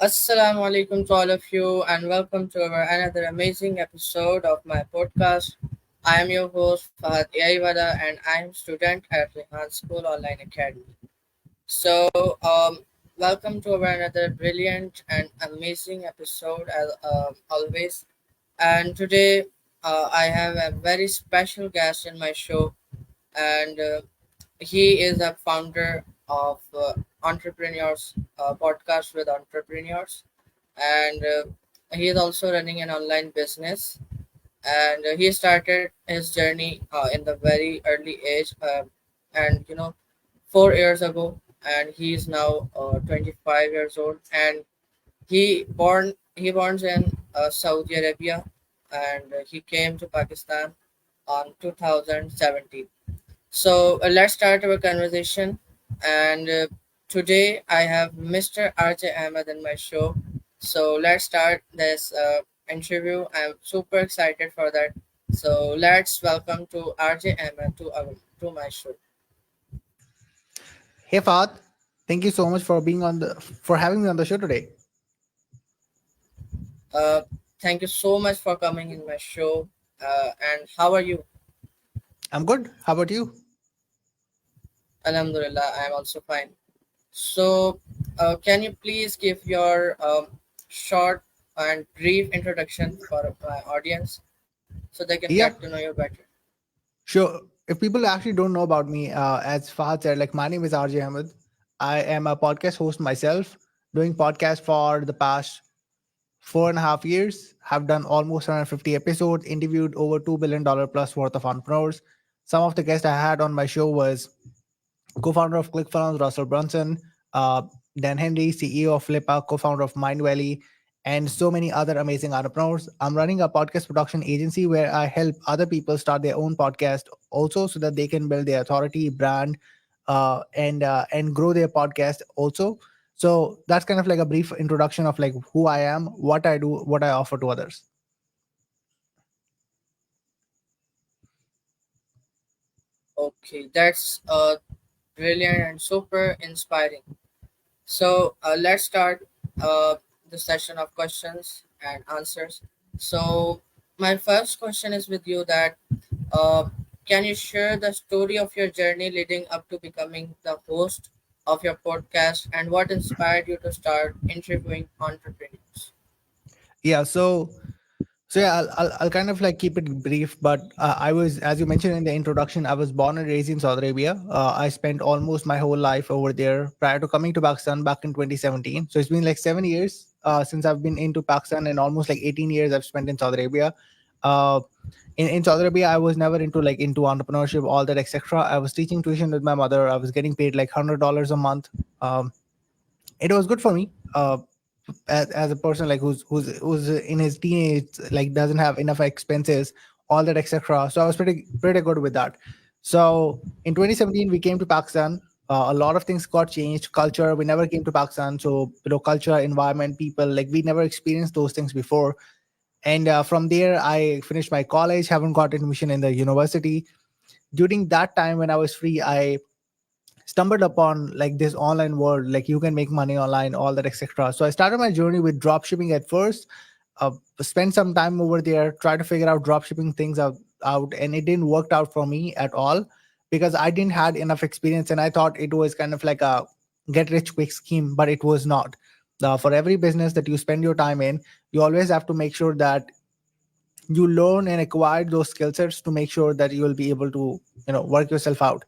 Assalamu alaikum to all of you, and welcome to our another amazing episode of my podcast. I am your host Fahad and I am student at Rehan School Online Academy. So, welcome to our another brilliant and amazing episode as always. And today, I have a very special guest in my show, and he is a founder of entrepreneurs podcast with entrepreneurs, and he is also running an online business, and he started his journey in the very early age, and 4 years ago, and he is now 25 years old, and he born in Saudi Arabia, and he came to Pakistan on 2017. So let's start our conversation. And today I have Mr. RJ Ahmed in my show. So let's start this interview. I'm super excited for that. So let's welcome to RJ Ahmed to my show. Hey Fahad, thank you so much for having me on the show today. Uh, Thank you so much for coming in my show. And how are you? I'm good. How about you? Alhamdulillah, I'm also fine. So, can you please give your short and brief introduction for my audience so they can Yep, get to know you better? sure. If people actually don't know about me, as Fahad said, like my name is RJ Ahmed. I am a podcast host myself, doing podcast for the past 4.5 years. Have done almost 150 episodes, interviewed over $2 billion plus worth of entrepreneurs. Some of the guests I had on my show was co-founder of ClickFunnels, Russell Brunson, uh, Dan Henry, CEO of Flippa, co-founder of Mindvalley, and so many other amazing entrepreneurs. I'm running a podcast production agency where I help other people start their own podcast also so that they can build their authority, brand, and grow their podcast also. So that's kind of like a brief introduction of like who I am, what I do, what I offer to others. Okay, that's brilliant and super inspiring. So, let's start the session of questions and answers. So, my first question is with you that uh, can you share the story of your journey leading up to becoming the host of your podcast and what inspired you to start interviewing entrepreneurs? Yeah, so yeah, I'll kind of like keep it brief, but I was, as you mentioned in the introduction, I was born and raised in Saudi Arabia. I spent almost my whole life over there prior to coming to Pakistan back in 2017. So it's been like 7 years since I've been into Pakistan, and almost like 18 years I've spent in Saudi Arabia. Uh, in Saudi Arabia, I was never into entrepreneurship, all that, etc. I was teaching tuition with my mother. I was getting paid like $100 a month. It was good for me. As a person like who's in his teenage, like doesn't have enough expenses, all that, etc. So I was pretty good with that. So in 2017 we came to Pakistan. A lot of things got changed. Culture, we never came to Pakistan, so culture, environment, people, like we never experienced those things before. And from there I finished my college, haven't got admission in the university. During that time when I was free, I stumbled upon like this online world, like you can make money online, all that, etc. So I started my journey with drop shipping at first. Spent some time over there, try to figure out drop shipping things out, and it didn't work out for me at all because I didn't had enough experience, and I thought it was kind of like a get rich quick scheme, but it was not. For every business that you spend your time in, you always have to make sure that you learn and acquire those skill sets to make sure that you will be able to work yourself out.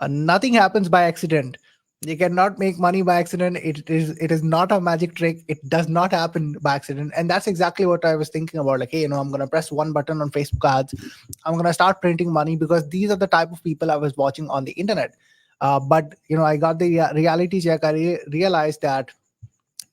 Nothing happens by accident. You cannot make money by accident. It is not a magic trick. It does not happen by accident, and that's exactly what I was thinking about. Like, hey, I'm going to press one button on Facebook ads. I'm going to start printing money because these are the type of people I was watching on the internet. But I got the reality check. I realized that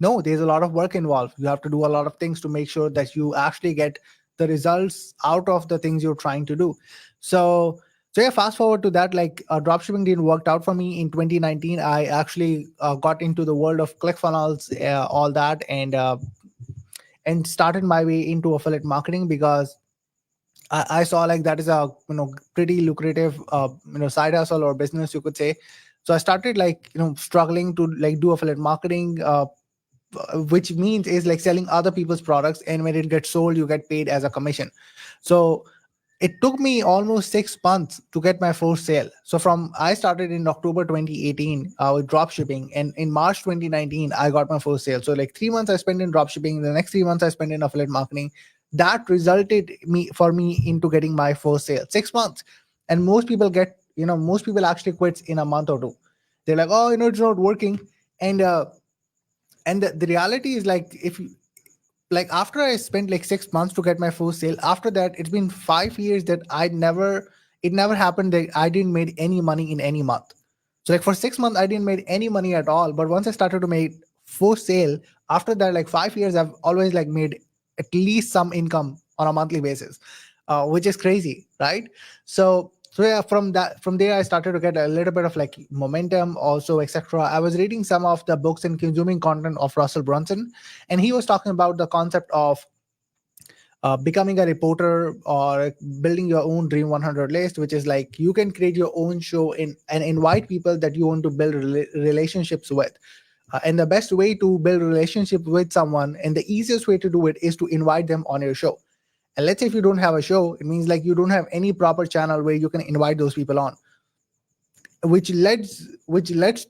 no, there's a lot of work involved. You have to do a lot of things to make sure that you actually get the results out of the things you're trying to do. So so yeah, fast forward to that, like dropshipping didn't work out for me in 2019. I actually got into the world of ClickFunnels, all that, and started my way into affiliate marketing because I saw like that is a pretty lucrative side hustle or business, you could say. So I started like struggling to like do affiliate marketing. which means is like selling other people's products, and when it gets sold you get paid as a commission. So it took me almost 6 months to get my first sale. So from I started in October 2018 with drop shipping, and in March 2019 I got my first sale. So like 3 months I spent in drop shipping, the next 3 months I spent in affiliate marketing. That resulted me into getting my first sale. 6 months. And most people most people actually quits in a month or two. They're like, oh, it's not working. And uh, and the reality is like, if you, like, after I spent like 6 months to get my first sale, after that it's been 5 years that it never happened that I didn't make any money in any month. So like for 6 months I didn't make any money at all, but once I started to make first sale, after that like 5 years I've always like made at least some income on a monthly basis, which is crazy, right? So yeah, from there I started to get a little bit of like momentum also, etc. I was reading some of the books and consuming content of Russell Brunson, and he was talking about the concept of becoming a reporter or building your own dream 100 list, which is like you can create your own show and invite people that you want to build relationships with. And the best way to build relationship with someone, and the easiest way to do it, is to invite them on your show. And let's say if you don't have a show, it means like you don't have any proper channel where you can invite those people on, which lets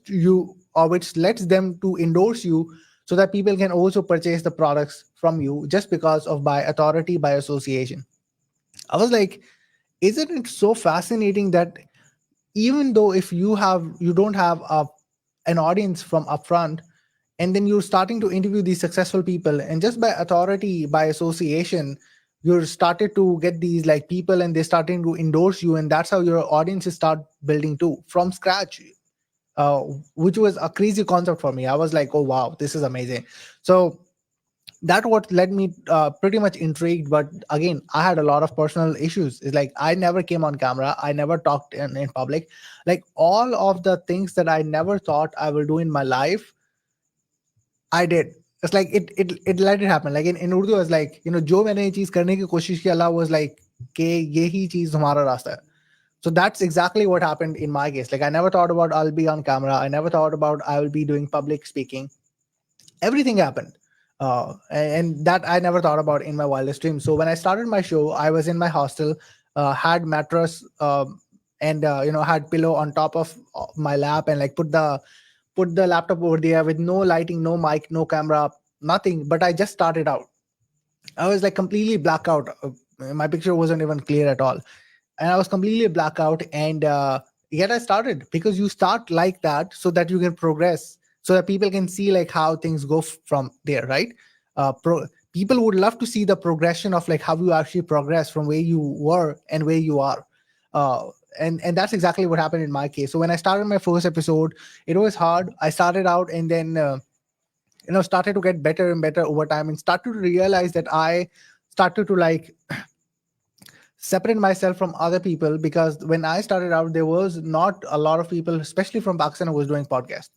them to endorse you, so that people can also purchase the products from you just because of by authority, by association. I was like, isn't it so fascinating that even though if you don't have an audience from upfront, and then you're starting to interview these successful people, and just by authority, by association, you're started to get these like people, and they're starting to endorse you, and that's how your audiences start building too from scratch, uh, which was a crazy concept for me. I was like, oh wow, this is amazing. So that what led me pretty much intrigued. But again, I had a lot of personal issues. It's like I never came on camera, I never talked in public. Like all of the things that I never thought I will do in my life, I did. It's like it let it happen. Like in Urdu, it's like, जो मैंने ये चीज करने की कोशिश की, Allah was like कि यही चीज तुम्हारा रास्ता है. So that's exactly what happened in my case. Like I never thought about I'll be on camera. I never thought about I will be doing public speaking. Everything happened. And that I never thought about in my wildest dreams. So when I started my show, I was in my hostel, had mattress, and had pillow on top of my lap, and like put the laptop over there with no lighting, no mic, no camera, nothing. But I just started out. I was like completely blackout. My picture wasn't even clear at all, and I was completely blackout. And yet I started, because you start like that so that you can progress, so that people can see like how things go from there, right? People would love to see the progression of like how you actually progress from where you were and where you are. Uh, and that's exactly what happened in my case. So when I started my first episode, it was hard. I started out, and then started to get better and better over time, and started to realize that I started to like separate myself from other people, because when I started out, there was not a lot of people, especially from Pakistan, who was doing podcasts.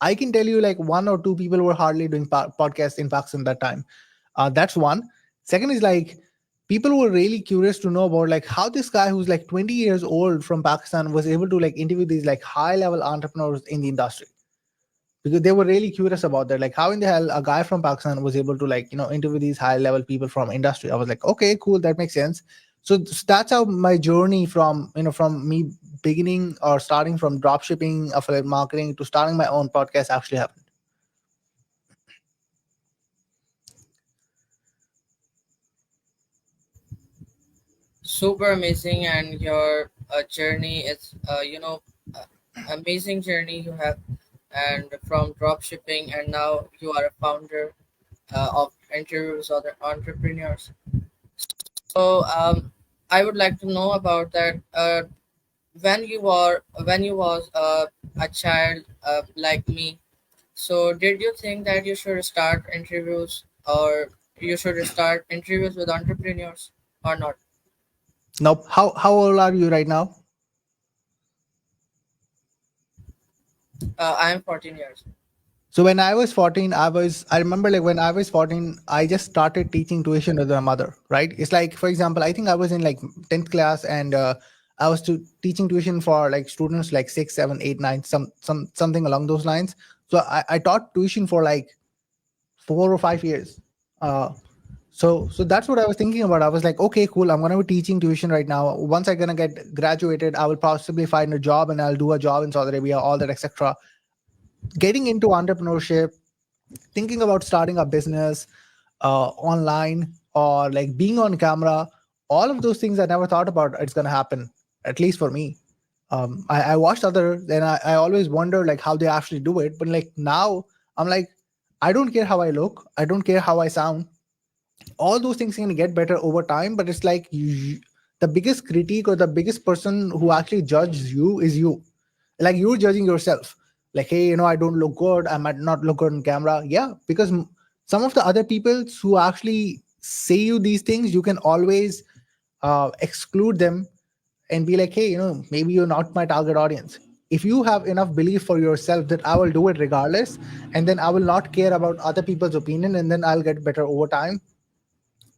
I can tell you like one or two people were hardly doing podcasts in Pakistan that time. That's one. Second is like, people were really curious to know about like how this guy who's like 20 years old from Pakistan was able to like interview these like high level entrepreneurs in the industry, because they were really curious about that. Like, how in the hell a guy from Pakistan was able to like interview these high level people from industry. I was like, okay, cool, that makes sense. So that's how my journey from me beginning or starting from drop shipping, affiliate marketing, to starting my own podcast actually happened. Super amazing, and your journey is uh, amazing journey you have, and from drop shipping, and now you are a founder of interviews other entrepreneurs. So I would like to know about that. When you was a child like me, so did you think that you should start interviews, or you should start interviews with entrepreneurs, or not? Nope. How old are you right now? I am 14 years. So when I was 14, I remember like when I was 14, I just started teaching tuition to my mother, right? It's like, for example, I think I was in like 10th class, and I was teaching tuition for like students like 6, 7, 8, 9, something along those lines. So I taught tuition for like 4 or 5 years. Uh, so that's what I was thinking about. I was like, okay, cool, I'm gonna be teaching tuition right now. Once I'm gonna get graduated, I will possibly find a job and I'll do a job in Saudi Arabia, all that, etc. Getting into entrepreneurship, thinking about starting a business online, or like being on camera, all of those things I never thought about it's gonna happen, at least for me. I watched others and I always wonder like how they actually do it. But like now I'm like, I don't care how I look, I don't care how I sound. All those things can get better over time, but it's like the biggest critique or the biggest person who actually judges you is you. Like you're judging yourself, like, hey, I don't look good, I might not look good on camera. Yeah, because some of the other people who actually say you these things, you can always exclude them and be like, hey, maybe you're not my target audience. If you have enough belief for yourself that I will do it regardless, and then I will not care about other people's opinion, and then I'll get better over time,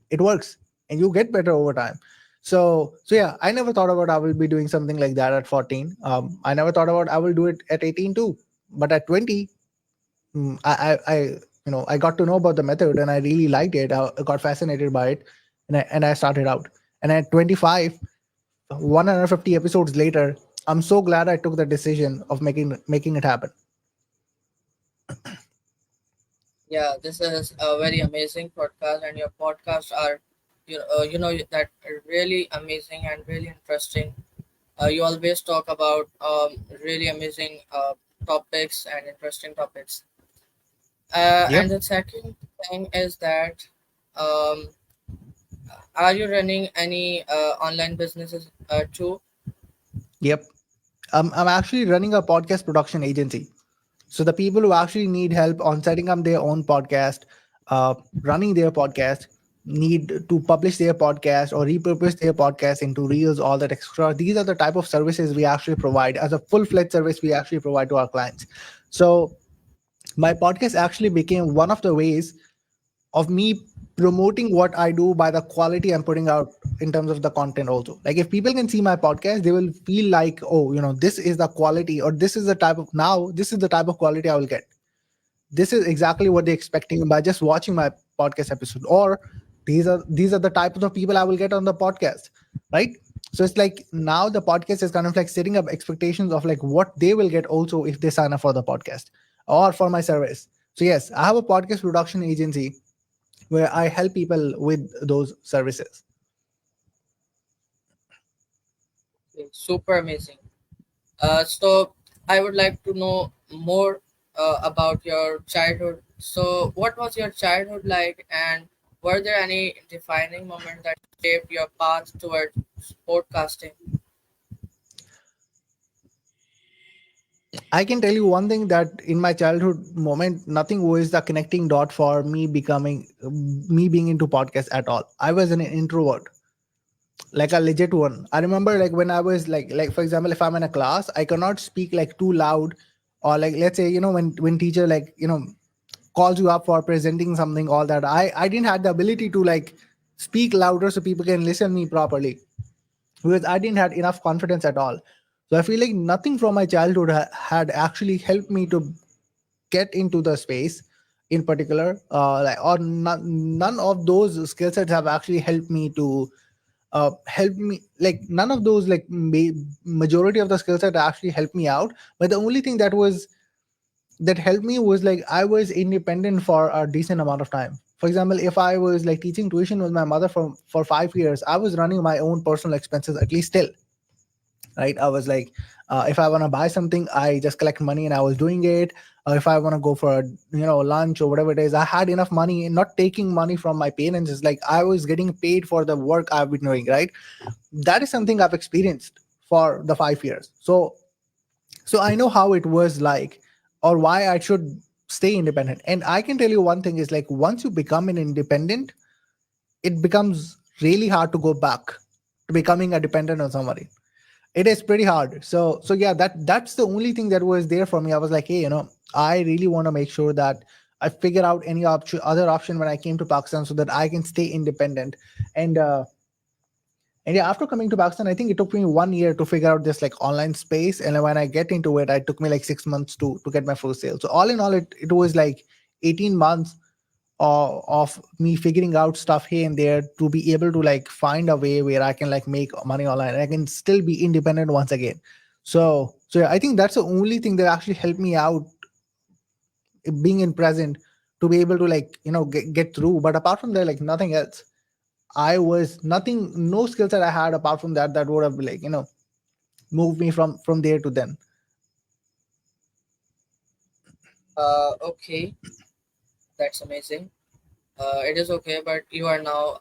it works and you get better over time. So yeah, I never thought about I will be doing something like that at 14. I never thought about I will do it at 18 too. But at 20, I got to know about the method and I really liked it. I got fascinated by it, and I started out. And at 25, 150 episodes later, I'm so glad I took the decision of making it happen. Yeah, this is a very amazing podcast, and your podcasts are, that are really amazing and really interesting. You always talk about really amazing topics and interesting topics. And Yep. the second thing is that, um, are you running any online businesses too? Yep. I'm actually running a podcast production agency. So the people who actually need help on setting up their own podcast, running their podcast, need to publish their podcast or repurpose their podcast into reels, all that extra. These are the type of services we actually provide as a full-fledged service we actually provide to our clients. So my podcast actually became one of the ways of me promoting what I do by the quality I'm putting out in terms of the content also. Like if people can see my podcast, they will feel like, oh, this is the quality, or this is the type of quality I will get. This is exactly what they're expecting by just watching my podcast episode. Or these are the types of people I will get on the podcast, right? So it's like now the podcast is kind of like setting up expectations of like what they will get also if they sign up for the podcast or for my service. So yes, I have a podcast production agency where I help people with those services. Okay, super amazing. So I would like to know more about your childhood. So what was your childhood like, and were there any defining moments that shaped your path towards podcasting? I can tell you one thing, that in my childhood moment, nothing was the connecting dot for me being into podcasts at all. I was an introvert, like a legit one. I remember like when I was like for example, if I'm in a class, I cannot speak like too loud, or like let's say when teacher like calls you up for presenting something, all that. I didn't have the ability to like speak louder so people can listen me properly, because I didn't have enough confidence at all. So I feel like nothing from my childhood had actually helped me to get into the space in particular, like or none of those skill sets have actually helped me, like none of those like majority of the skill set actually helped me out. But the only thing that helped me was like I was independent for a decent amount of time. For example, if I was like teaching tuition with my mother for 5 years, I was running my own personal expenses, at least still, right? I was like, if I want to buy something, I just collect money and I was doing it. If I want to go for a lunch or whatever it is, I had enough money and not taking money from my parents. It's like I was getting paid for the work I've been doing, right? That is something I've experienced for the 5 years. So I know how it was like, or why I should stay independent. And I can tell you one thing is like once you become an independent, it becomes really hard to go back to becoming a dependent on somebody. It is pretty hard. So yeah, that's the only thing that was there for me. I was like, hey, I really want to make sure that I figure out any other option when I came to Pakistan, so that I can stay independent. And uh and yeah, after coming to Pakistan, I think it took me 1 year to figure out this like online space. And when I get into it, it took me like 6 months to get my first sale. So all in all, it was like 18 months of me figuring out stuff here and there to be able to like find a way where I can like make money online. I can still be independent once again. So yeah, I think that's the only thing that actually helped me out, being in present, to be able to like get through. But apart from that, like nothing else. I was nothing, no skills that I had apart from that that would have like moved me from there to then. Okay, that's amazing. It is okay, but you are now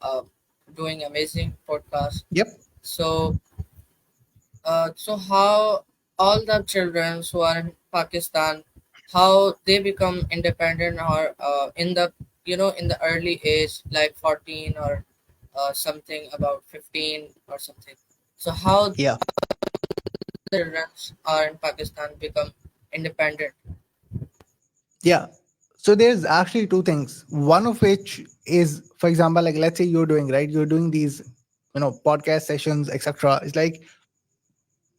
doing amazing podcast. Yep. So, so how all the children who are in Pakistan, how they become independent, or in the in the early age, like 14 or something about 15 or something. So how the Yeah. children are in Pakistan become independent? Yeah. So there's actually two things. One of which is, for example, like let's say you're doing these, podcast sessions, etc. It's like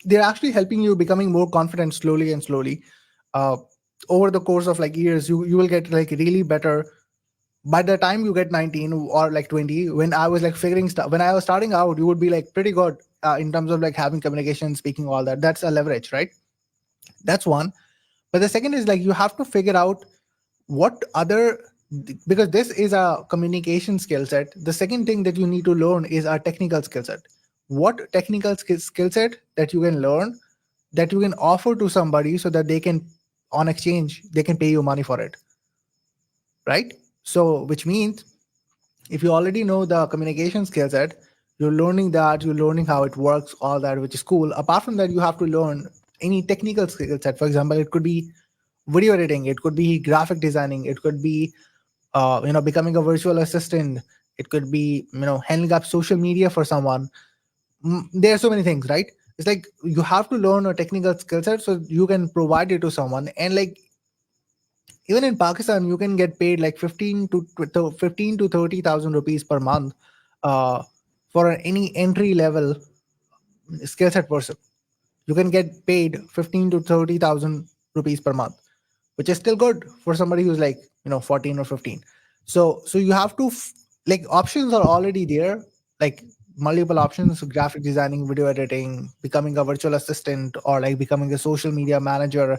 they're actually helping you becoming more confident slowly and slowly. Uh, Over the course of like years, you will get like really better. By the time you get 19 or like 20, when I was like figuring stuff, when I was starting out, you would be like pretty good in terms of like having communication, speaking, all that. That's a leverage, right? That's one. But the second is like you have to figure out what other, because this is a communication skill set. The second thing that you need to learn is a technical skill set. What technical skill set that you can learn, that you can offer to somebody so that they can, on exchange, they can pay you money for it, right? So which means if you already know the communication skill set, you're learning that, you're learning how it works, all that, which is cool. Apart from that, you have to learn any technical skill set. For example, it could be video editing, it could be graphic designing, it could be becoming a virtual assistant, it could be handling up social media for someone. There are so many things, right? It's like you have to learn a technical skill set so you can provide it to someone. And like even in Pakistan, you can get paid like 15 to 30,000 rupees per month uh, for any entry level skill set person. You can get paid 15 to 30,000 rupees per month, which is still good for somebody who's like 14 or 15. So you have to like options are already there, like multiple options: graphic designing, video editing, becoming a virtual assistant, or like becoming a social media manager.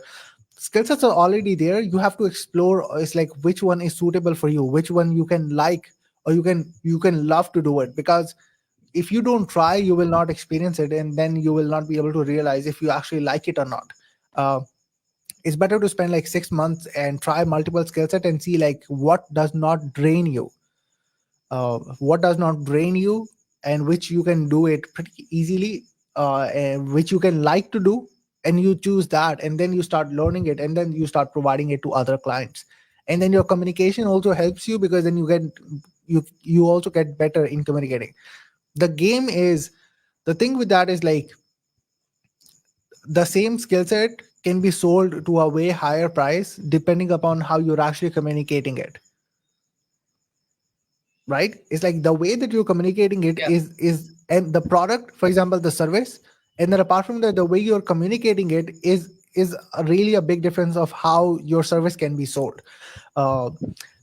Skill sets are already there. You have to explore. It's like which one is suitable for you, which one you can like, or you can love to do it. Because if you don't try, you will not experience it, and then you will not be able to realize if you actually like it or not. uh, it's better to spend like 6 months and try multiple skill set and see like what does not drain you, and which you can do it pretty easily, and which you can like to do, and you choose that, and then you start learning it, and then you start providing it to other clients. And then your communication also helps you, because then you also get better in communicating. The game is, the thing with that is like the same skill set can be sold to a way higher price depending upon how you're actually communicating it, right? It's like the way that you're communicating it Yeah, is and the product, for example, the service. And then apart from that, the way you're communicating it is really a big difference of how your service can be sold. uh,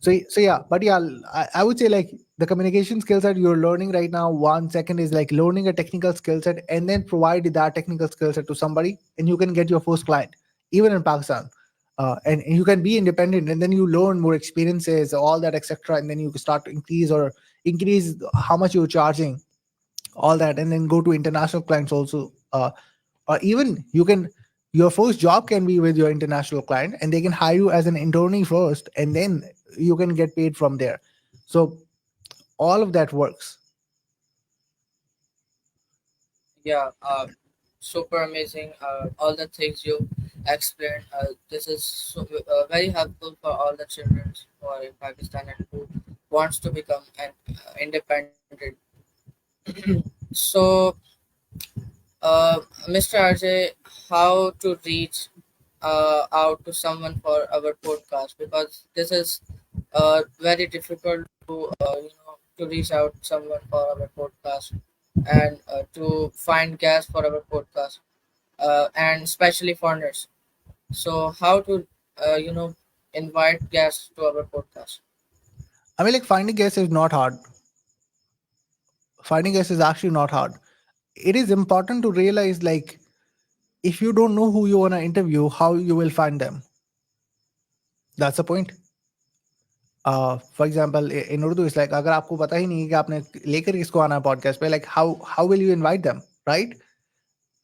so yeah, but yeah, I would say like the communication skills that you're learning right now, one second is like learning a technical skill set and then provide that technical skill set to somebody, and you can get your first client even in Pakistan. And you can be independent, and then you learn more experiences, all that, etc. And then you can start to increase how much you're charging, all that, and then go to international clients also. Or even you can, your first job can be with your international client, and they can hire you as an internee first, and then you can get paid from there. So all of that works. yeah. Super amazing. All the things you explained. This is very helpful for all the children who are in Pakistan and who wants to become an independent. So, Mr. RJ, how to reach out to someone for our podcast, because this is very difficult to to reach out someone for our podcast, and to find guests for our podcast, and especially foreigners. So how to invite guests to our podcast? I mean, like finding guests is not hard. Finding guests is actually not hard. It is important to realize, like, if you don't know who you want to interview, how you will find them. That's the point. For example, in Urdu, it's like अगर आपको पता ही नहीं है कि आपने लेकर किसको आना है podcast पे, like how will you invite them, right?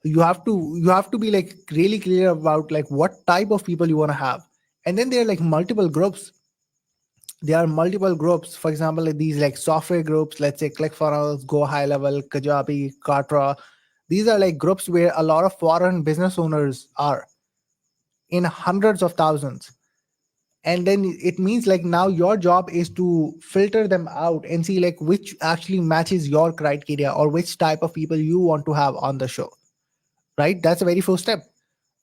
You have to be like really clear about like what type of people you want to have, and then there are like multiple groups. There are multiple groups. For example, like these like software groups, let's say ClickFunnels, Go High Level, Kajabi, Katra. These are like groups where a lot of foreign business owners are in hundreds of thousands. And then it means like now your job is to filter them out and see like which actually matches your criteria or which type of people you want to have on the show, right? That's the very first step.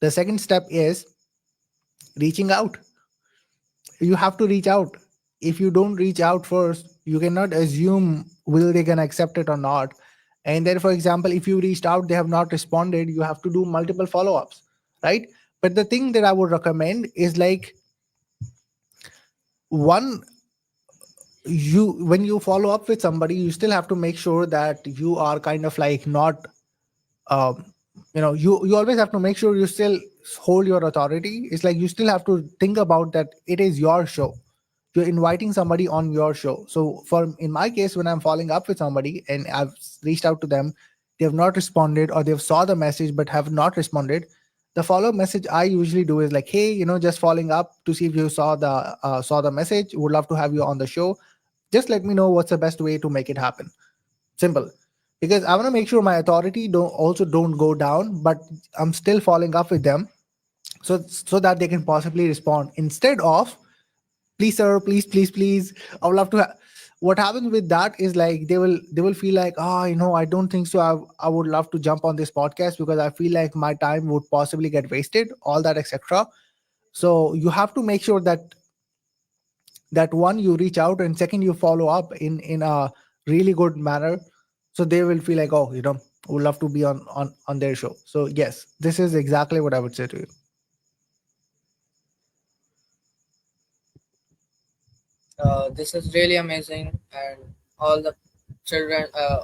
The second step is reaching out. You have to reach out. If you don't reach out first, you cannot assume will they gonna accept it or not. And then, for example, if you reached out, they have not responded, you have to do multiple follow-ups, right? But the thing that I would recommend is like one, you when you follow up with somebody, you still have to make sure that you are kind of like not um, you always have to make sure you still hold your authority. It's like you still have to think about that it is your show. You're inviting somebody on your show. So for in my case, when I'm following up with somebody and I've reached out to them, they have not responded, or they've saw the message but have not responded, the follow-up message I usually do is like, hey, just following up to see if you saw the message, would love to have you on the show. Just let me know what's the best way to make it happen. Simple. Because I want to make sure my authority don't go down, but I'm still following up with them, so that they can possibly respond instead of, please sir, please, I would love to what happens with that is like they will feel like, I don't think so, I would love to jump on this podcast because I feel like my time would possibly get wasted, all that, etc. So you have to make sure that one, you reach out, and second, you follow up in a really good manner, so they will feel like, would love to be on their show. So yes, this is exactly what I would say to you. This is really amazing, and all the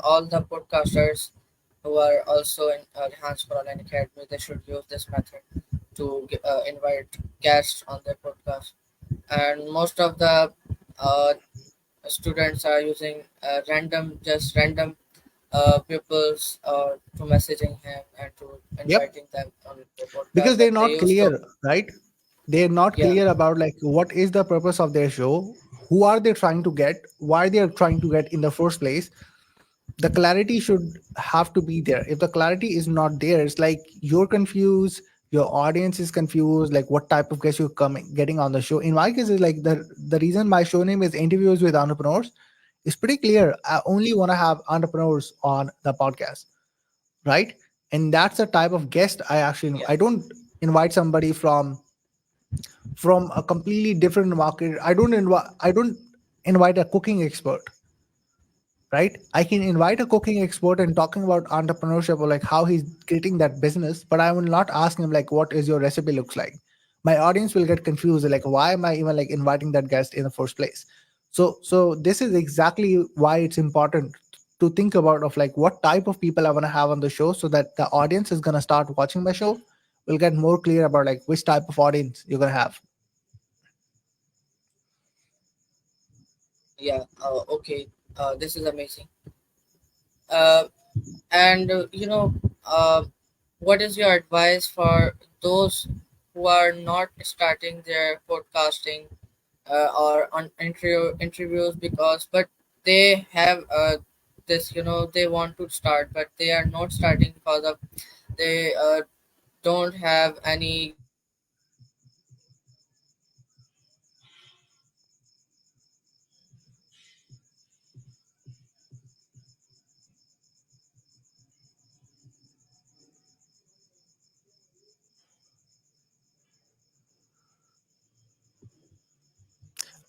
all the podcasters who are also in Enhanced for Online Academy, they should use this method to invite guests on their podcast. And most of the uh, students are using just random pupils to messaging him and to Yep. inviting them on the Because podcast. they're But they not used to, clear, right? They're not yeah, clear about like what is the purpose of their show, who are they trying to get, why they're trying to get in the first place. The clarity should have to be there. If the clarity is not there, it's like you're confused, your audience is confused, like what type of guest you're coming getting on the show. In my case, is like the reason my show name is Interviews with Entrepreneurs is pretty clear. I only want to have entrepreneurs on the podcast, right? And that's the type of guest yeah, I don't invite somebody from a completely different market. I don't invite a cooking expert, right? I can invite a cooking expert and talking about entrepreneurship or like how he's creating that business, but I will not ask him like what is your recipe looks like. My audience will get confused, like why am I even like inviting that guest in the first place? So this is exactly why it's important to think about of like what type of people I want to have on the show, so that the audience is going to start watching my show will get more clear about like which type of audience you're going to have. yeah. Okay, this is amazing. Uh, and what is your advice for those who are not starting their podcasting or on interviews, because but they have this, they want to start but they are not starting because of they don't have any good experience in podcasting, and they are just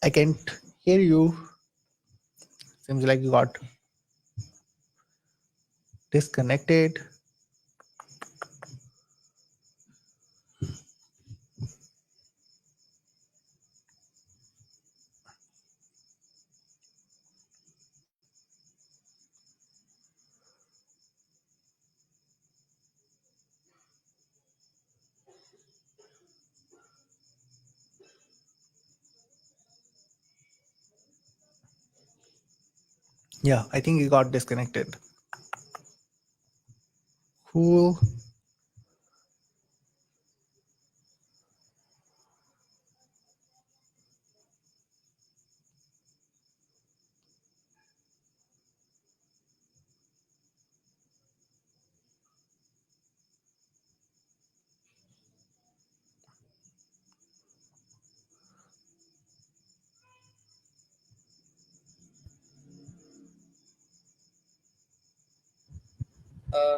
I can't hear you. Seems like you got disconnected. Yeah, I think he got disconnected. Cool.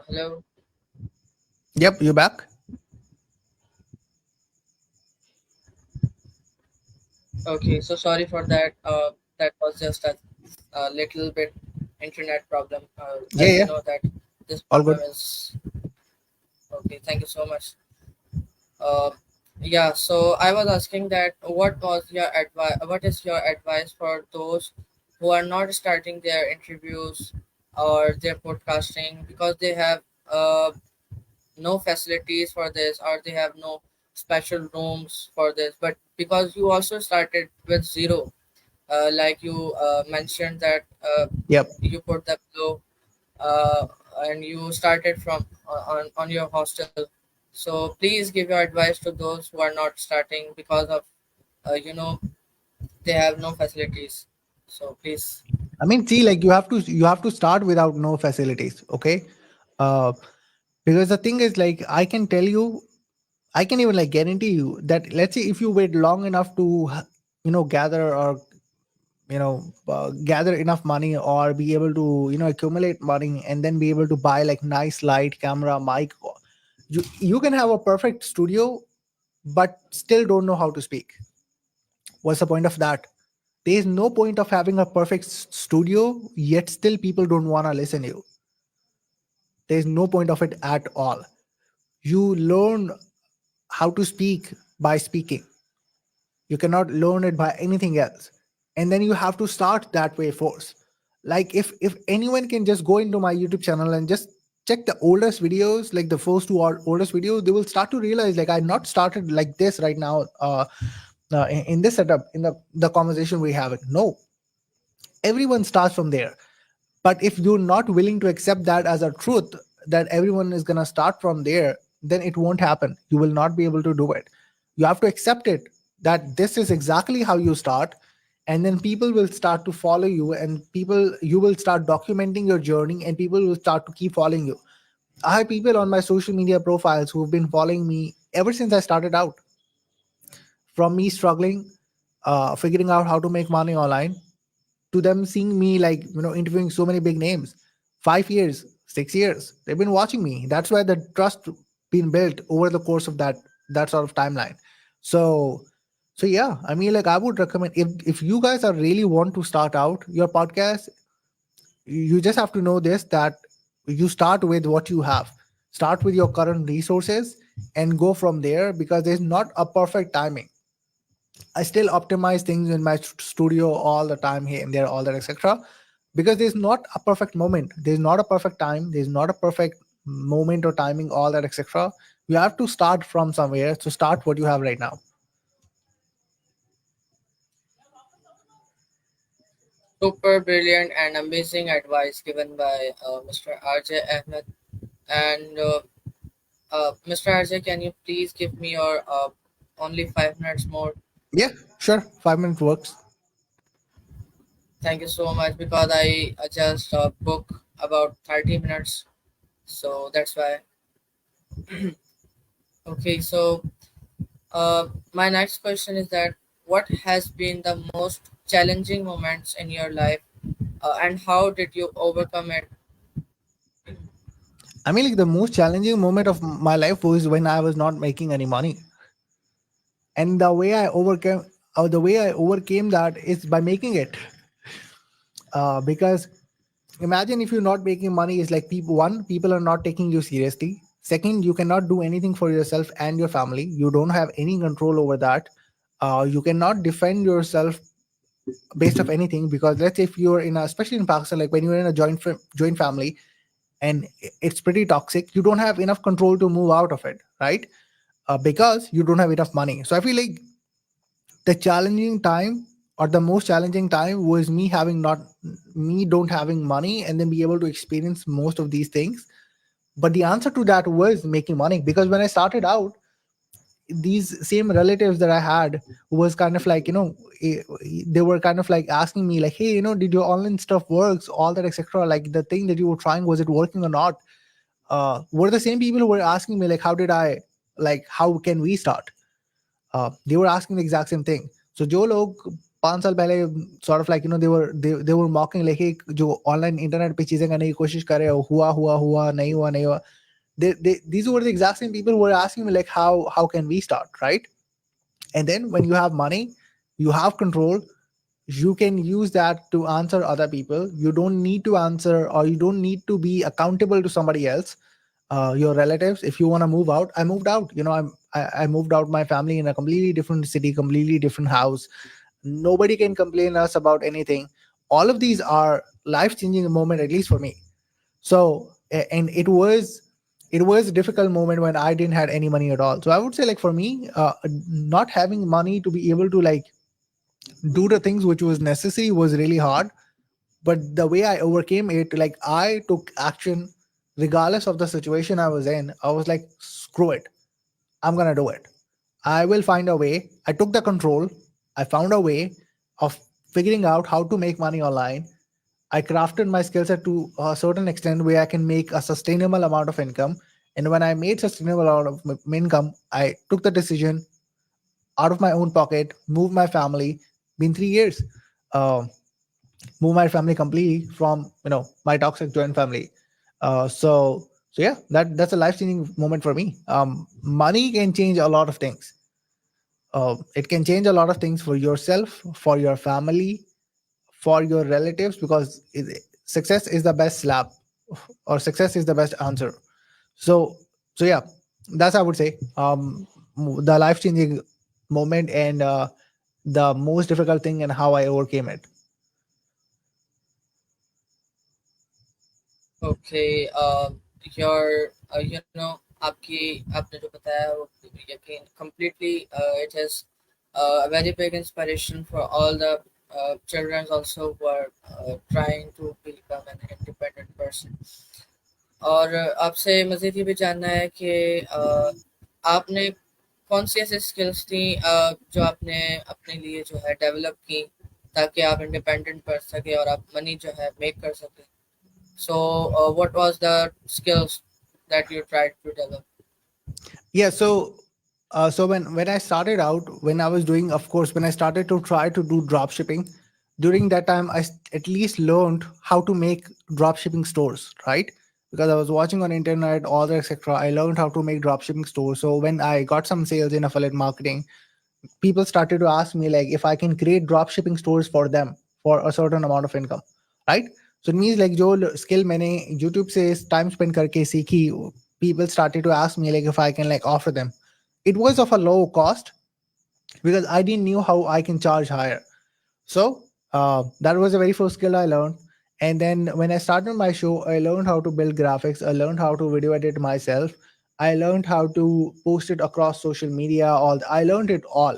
Hello. Yep, you back? Okay, so sorry for that. That was just a little bit internet problem. Yeah, As you yeah. know that this All problem good. is okay. Thank you so much. Uh, yeah. So I was asking that what was your advice? What is your advice for those who are not starting their interviews or their podcasting because they have no facilities for this or they have no special rooms for this, but because you also started with zero, like you mentioned that Yep. you put the below uh, and you started from on your hostel. So please give your advice to those who are not starting because of they have no facilities. So please. I mean, see, like you have to start without no facilities, okay? Uh, because the thing is, like, I can tell you, I can even like guarantee you that let's say if you wait long enough to, gather or gather enough money or be able to accumulate money and then be able to buy like nice light, camera, mic, you can have a perfect studio, but still don't know how to speak. What's the point of that? There is no point of having a perfect studio yet still people don't want to listen to you. There is no point of it at all. You learn how to speak by speaking. You cannot learn it by anything else. And then you have to start that way first. Like if anyone can just go into my YouTube channel and just check the oldest videos, like the first two or oldest videos, they will start to realize like I not started like this right now. In this setup, in the conversation we have it. No, everyone starts from there. But if you're not willing to accept that as a truth, that everyone is going to start from there, then it won't happen. You will not be able to do it. You have to accept it, that this is exactly how you start. And then people will start to follow you, and people, you will start documenting your journey, and people will start to keep following you. I have people on my social media profiles who've been following me ever since I started out, from me struggling, figuring out how to make money online, to them seeing me like interviewing so many big names. 5 years, 6 years, they've been watching me. That's why the trust been built over the course of that sort of timeline. So so yeah, I mean, like, I would recommend, if you guys are really want to start out your podcast, you just have to know this, that you start with what you have. Start with your current resources and go from there, because there's not a perfect timing. I still optimize things in my studio all the time, here and there, all that, etc. Because there's not a perfect moment. There's not a perfect time. There's not a perfect moment or timing, all that, etc. You have to start from somewhere. So start what you have right now. Super brilliant and amazing advice given by Mr. RJ Ahmed. And Mr. RJ, can you please give me your only 5 minutes more? Yeah, sure. 5 minutes works. Thank you so much because I just book about 30 minutes. So that's why. Okay, so my next question is that what has been the most challenging moments in your life and how did you overcome it? I mean, like, the most challenging moment of my life was when I was not making any money, and the way I overcame that is by making it. Because imagine if you're not making money, is like, people are not taking you seriously. Second, you cannot do anything for yourself and your family. You don't have any control over that. You cannot defend yourself based of anything, because let's say if you're in a, especially in Pakistan, like when you're in a joint family, and it's pretty toxic, you don't have enough control to move out of it, right? Because you don't have enough money. So I feel like the challenging time, or the most challenging time was me having not me don't having money and then be able to experience most of these things. But the answer to that was making money, because when I started out, these same relatives that I had was kind of like, they were kind of like asking me like, hey, did your online stuff works, all that, etc. Like the thing that you were trying, was it working or not? Were the same people who were asking me like, how can we start? They were asking the exact same thing. So जो लोग 5 साल पहले sort of like, they were mocking like, hey, जो online internet पे चीजें करने की कोशिश कर रहे हो, हुआ हुआ हुआ नहीं हुआ नहीं हुआ, these were the exact same people who were asking me like, how can we start, right? And then when you have money, you have control, you can use that to answer other people. You don't need to answer, or you don't need to be accountable to somebody else. Your relatives, if you want to move out, I moved out. I moved out my family in a completely different city, completely different house. Nobody can complain us about anything. All of these are life changing moment, at least for me. So and it was a difficult moment when I didn't had any money at all. So I would say, like, for me, not having money to be able to like do the things which was necessary was really hard. But the way I overcame it, like, I took action regardless of the situation I was in. I was like, screw it, I'm gonna do it. I will find a way. I took the control. I found a way of figuring out how to make money online. I crafted my skill set to a certain extent where I can make a sustainable amount of income. And when I made sustainable amount of income, I took the decision out of my own pocket, moved my family. Been 3 years. Uh, Move my family completely from my toxic joint family. So yeah, that's a life changing moment for me. Money can change a lot of things. It can change a lot of things for yourself, for your family, for your relatives, because success is the best slap, or success is the best answer. So so yeah, that's, I would say, the life changing moment, and the most difficult thing, and how I overcame it. Okay, your आपकी आपने जो बताया वो यकीन completely it is a very big inspiration for all the children also who are trying to become an independent person. और आपसे मज़ीद ये भी जानना है कि आपने कौन सी ऐसी स्किल्स थी जो आपने अपने लिए जो है डेवलप की ताकि आप इंडिपेंडेंट कर सके और आप मनी जो है मेक कर सके. So, what was the skills that you tried to develop? Yeah, so when I started out, when I was doing, of course, when I started to try to do drop shipping, during that time at least learned how to make drop shipping stores, right? Because I was watching on internet, all that, etc. I learned how to make drop shipping stores. So when I got some sales in affiliate marketing, people started to ask me like if I can create drop shipping stores for them for a certain amount of income, right? So it means like जो skill मैंने YouTube से time spend करके सीखी, people started to ask me like if I can like offer them. It was of a low cost because I didn't knew how I can charge higher. So that was the very first skill I learned. And then when I started my show, I learned how to build graphics. I learned how to video edit myself. I learned how to post it across social media. I learned it all.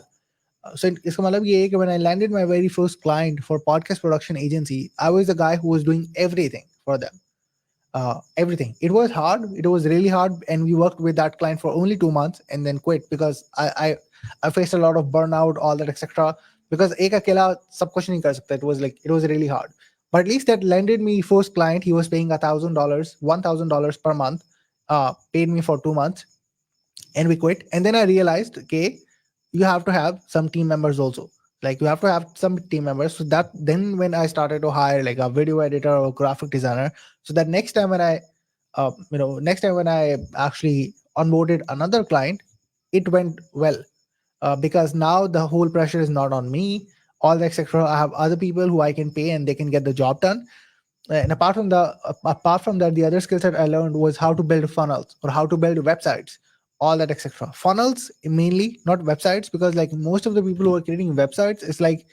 So इसका मतलब ये है कि when I landed my very first client for podcast production agency, I was the guy who was doing everything for them. Everything. It was hard. It was really hard, and we worked with that client for only 2 months and then quit because I faced a lot of burnout, all that, etc. Because एक अकेला सब कुछ नहीं कर सकता. It was really hard. But at least that landed me first client. He was paying $1,000, $1,000 per month. Paid me for 2 months, and we quit. And then I realized, okay, you have to have some team members also. Like you have to have some team members. So that then when I started to hire like a video editor or graphic designer, so that next time when I actually onboarded another client, it went well, because now the whole pressure is not on me. All the etc. I have other people who I can pay and they can get the job done. And apart from that, the other skill set I learned was how to build funnels or how to build websites, all that, etc. Funnels mainly, not websites, because like most of the people who are creating websites, it's like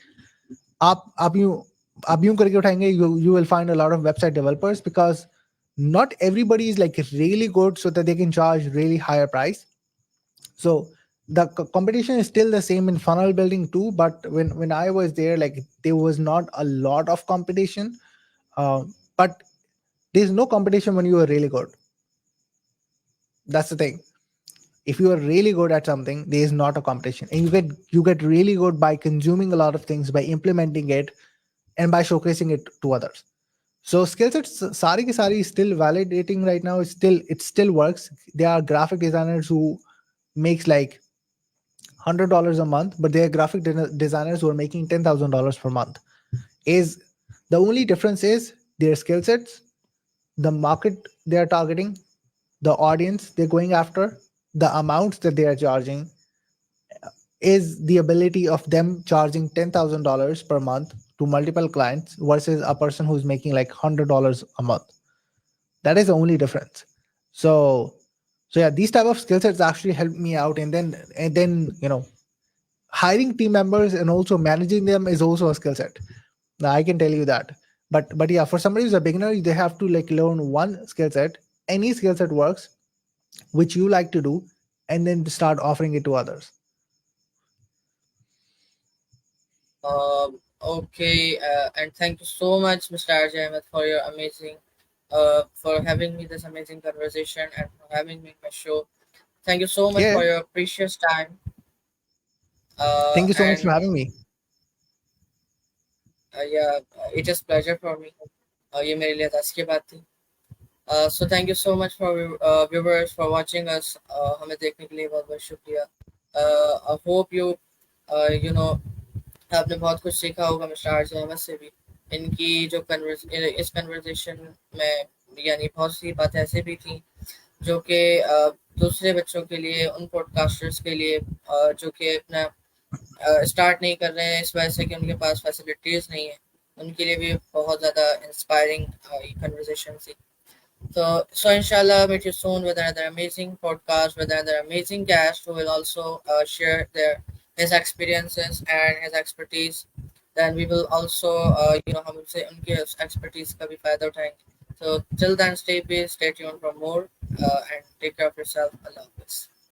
आप यूं करके उठाएंगे, you will find a lot of website developers, because not everybody is like really good so that they can charge really higher price. So the competition is still the same in funnel building too, but when I was there, like there was not a lot of competition. But there's no competition when you are really good. That's the thing. If you are really good at something, there is not a competition, and you get really good by consuming a lot of things, by implementing it, and by showcasing it to others. So skill sets sari ki sari is still validating right now. It still works. There are graphic designers who makes like $100 a month, but there are designers who are making $10,000 per month. Is the only difference is their skill sets, the market they are targeting, the audience they're going after, the amounts that they are charging, is the ability of them charging $10,000 per month to multiple clients versus a person who's making like $100 a month. That is the only difference. So so yeah, these type of skill sets actually help me out, and then hiring team members and also managing them is also a skill set. Now, I can tell you that. But yeah, for somebody who's a beginner, they have to like learn one skill set. Any skill set works, which you like to do, and then start offering it to others. Okay, and thank you so much, Mr. RJ Ahmed, for your amazing, for having me this amazing conversation and for having me in my show. Thank you so much Yeah. for your precious time. Thank you so much for And having me. yeah, it is pleasure for me. ये मेरे लिए दस की बात थी. So thank you so much for viewers for watching us. हमें देखने के लिए बहुत बहुत शुक्रिया. I hope you you know आपने बहुत कुछ सीखा होगा मिस्टर आरजे अहमद से भी. इनकी जो इस कन्वर्सेशन में यानी बहुत सी बातें ऐसी भी थी जो कि दूसरे बच्चों के लिए, उन पॉडकास्टर्स के लिए जो कि अपना स्टार्ट नहीं कर रहे हैं इस वजह से कि उनके पास फैसिलिटीज़ नहीं है, उनके लिए भी बहुत ज़्यादा इंस्पायरिंग कन्वर्सेशन थी. So inshallah, meet you soon with another amazing podcast with another amazing guest who will also share his experiences and his expertise. Then we will also हम उनसे उनके expertise का भी फायदा उठाएंगे. So till then, stay tuned for more and take care of yourself. Allah Hafiz.